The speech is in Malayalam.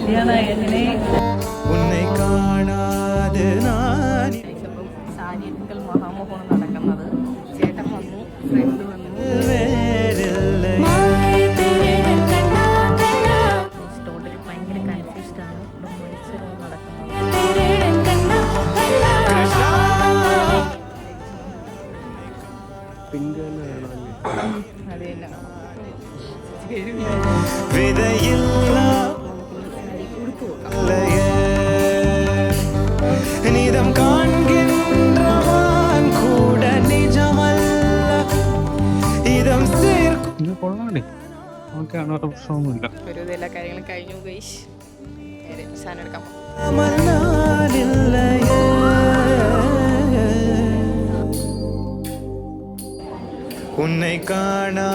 കല്യാണമായി അങ്ങനെ ഉന്നെ കാണാതെ സാരി എടുക്കൽ മഹാമോഹമാണ് നടക്കുന്നത്. ചേട്ടൻ വന്നു, ഫ്രണ്ട് വന്നു, ടോട്ടലി ഭയങ്കര കൺഫ്യൂസ്ഡാണ്. ഇവിടെ മത്സരവും നടക്കുന്നത്. അത് തന്നെ വിതയില്ല കൊടുത്തു നിതം കാൺകിன்றവാൻ കൂട നിജമല്ല ഇതം കൊള്ളാടി നമുക്ക് അങ്ങനത്തെ പ്രശ്നമൊന്നുമില്ല. ഒരു എല്ലാ കാര്യങ്ങളും കഴിഞ്ഞു. ഗൈസ് സാധനം എടുക്കാം. ഉന്നെ കാണാ